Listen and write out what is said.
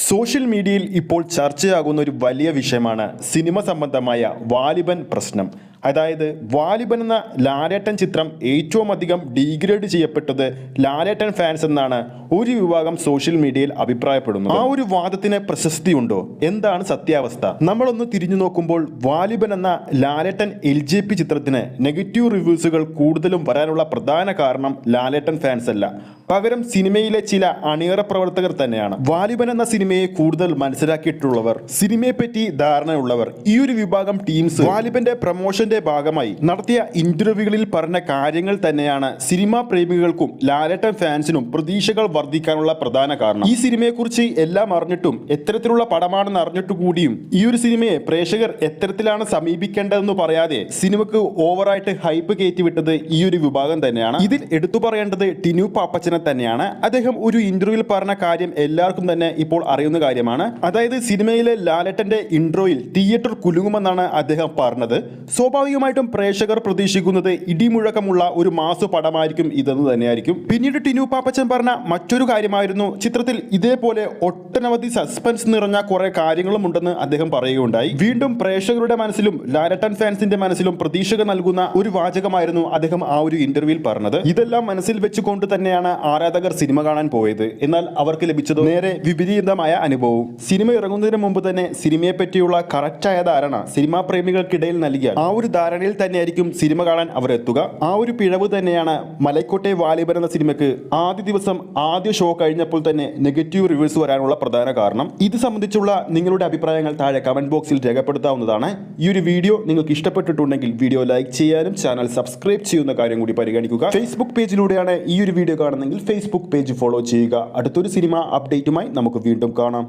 Social മീഡിയയിൽ ഇപ്പോൾ ചർച്ചയാകുന്ന ഒരു വലിയ വിഷയമാണ് സിനിമ സംബന്ധമായ വാലിബൻ പ്രശ്നം. അതായത് വാലിബൻ എന്ന ലാലേട്ടൻ ചിത്രം ഏറ്റവും അധികം ഡീഗ്രേഡ് ചെയ്യപ്പെട്ടത് ലാലേട്ടൻ ഫാൻസ് എന്നാണ് ഒരു വിഭാഗം സോഷ്യൽ മീഡിയയിൽ അഭിപ്രായപ്പെടുന്നു. ആ ഒരു വാദത്തിന് പ്രശസ്തിയുണ്ടോ? എന്താണ് സത്യാവസ്ഥ? നമ്മളൊന്ന് തിരിഞ്ഞു നോക്കുമ്പോൾ വാലിബൻ എന്ന ലാലേട്ടൻ LJP ചിത്രത്തിന് നെഗറ്റീവ് റിവ്യൂസുകൾ കൂടുതലും വരാനുള്ള പ്രധാന കാരണം ലാലേട്ടൻ ഫാൻസ് അല്ല, പകരം സിനിമയിലെ ചില അണിയറ പ്രവർത്തകർ തന്നെയാണ്. വാലിബൻ എന്ന സിനിമയെ കൂടുതൽ മനസ്സിലാക്കിയിട്ടുള്ളവർ, സിനിമയെപ്പറ്റി ധാരണയുള്ളവർ, ഈ ഒരു വിഭാഗം ടീംസ് വാലിബന്റെ പ്രൊമോഷന്റെ ഭാഗമായി നടത്തിയ ഇന്റർവ്യൂകളിൽ പറഞ്ഞ കാര്യങ്ങൾ തന്നെയാണ് സിനിമാ പ്രേമികൾക്കും ലാലേട്ടൻ ഫാൻസിനും പ്രതീക്ഷകൾ വർദ്ധിക്കാനുള്ള പ്രധാന കാരണം. ഈ സിനിമയെക്കുറിച്ച് എല്ലാം അറിഞ്ഞിട്ടും എത്തരത്തിലുള്ള പടമാണെന്ന് അറിഞ്ഞിട്ടു കൂടിയും ഈ ഒരു സിനിമയെ പ്രേക്ഷകർ എത്തരത്തിലാണ് സമീപിക്കേണ്ടതെന്ന് പറയാതെ സിനിമക്ക് ഓവറായിട്ട് ഹൈപ്പ് കയറ്റിവിട്ടത് ഈ ഒരു വിഭാഗം തന്നെയാണ്. ഇതിൽ എടുത്തു പറയേണ്ടത് ടിനു പാപ്പച്ചനെ തന്നെയാണ്. അദ്ദേഹം ഒരു ഇന്റർവ്യൂവിൽ പറഞ്ഞ കാര്യം എല്ലാവർക്കും തന്നെ ഇപ്പോൾ അറിയുന്ന കാര്യമാണ്. അതായത് സിനിമയിലെ ലാലേട്ടന്റെ ഇൻട്രോയിൽ തിയേറ്റർ കുലുങ്ങുമെന്നാണ് അദ്ദേഹം പറഞ്ഞത്. സ്വാഭാവികമായിട്ടും പ്രേക്ഷകർ പ്രതീക്ഷിക്കുന്നത് ഇടിമുഴക്കമുള്ള ഒരു മാസ് പടമായിരിക്കും ഇതെന്ന് തന്നെയായിരിക്കും. പിന്നീട് ടിനു പാപ്പച്ചൻ പറഞ്ഞ മറ്റൊരു കാര്യമായിരുന്നു, ചിത്രത്തിൽ ഇതേപോലെ ഒട്ടനവധി സസ്പെൻസ് നിറഞ്ഞ കുറെ കാര്യങ്ങളും ഉണ്ടെന്ന് അദ്ദേഹം പറയുകയുണ്ടായി. വീണ്ടും പ്രേക്ഷകരുടെ മനസ്സിലും ലാലേട്ടൻ ഫാൻസിന്റെ മനസ്സിലും പ്രതീക്ഷകൾ നൽകുന്ന ഒരു വാചകമായിരുന്നു അദ്ദേഹം ആ ഒരു ഇന്റർവ്യൂവിൽ പറഞ്ഞത്. ഇതെല്ലാം മനസ്സിൽ വെച്ചുകൊണ്ട് തന്നെയാണ് ആരാധകർ സിനിമ കാണാൻ പോയത്. എന്നാൽ അവർക്ക് ലഭിച്ചത് നേരെ വിപരീതമായ അനുഭവവും. സിനിമ ഇറങ്ങുന്നതിന് മുമ്പ് തന്നെ സിനിമയെ പറ്റിയുള്ള കറക്റ്റായ ധാരണ സിനിമാ പ്രേമികൾക്കിടയിൽ നൽകിയ ആ ഒരു ധാരണയിൽ തന്നെയായിരിക്കും സിനിമ കാണാൻ അവർ എത്തുക. ആ ഒരു പിഴവ് തന്നെയാണ് മലൈക്കോട്ടെ വാലിബൻ എന്ന സിനിമയ്ക്ക് ആദ്യ ദിവസം ആദ്യ ഷോ കഴിഞ്ഞപ്പോൾ തന്നെ നെഗറ്റീവ് റിവ്യൂസ് വരാനുള്ള പ്രധാന കാരണം. ഇത് സംബന്ധിച്ചുള്ള നിങ്ങളുടെ അഭിപ്രായങ്ങൾ താഴെ കമന്റ് ബോക്സിൽ രേഖപ്പെടുത്താവുന്നതാണ്. ഈ ഒരു വീഡിയോ നിങ്ങൾക്ക് ഇഷ്ടപ്പെട്ടിട്ടുണ്ടെങ്കിൽ വീഡിയോ ലൈക്ക് ചെയ്യാനും ചാനൽ സബ്സ്ക്രൈബ് ചെയ്യുന്ന കാര്യം കൂടി പരിഗണിക്കുക. ഫേസ്ബുക്ക് പേജിലൂടെയാണ് ഈ ഒരു വീഡിയോ കാണുന്നതെങ്കിൽ ഫേസ്ബുക്ക് പേജ് ഫോളോ ചെയ്യുക. അടുത്തൊരു സിനിമ അപ്ഡേറ്റുമായി നമുക്ക് വീണ്ടും കാണാം.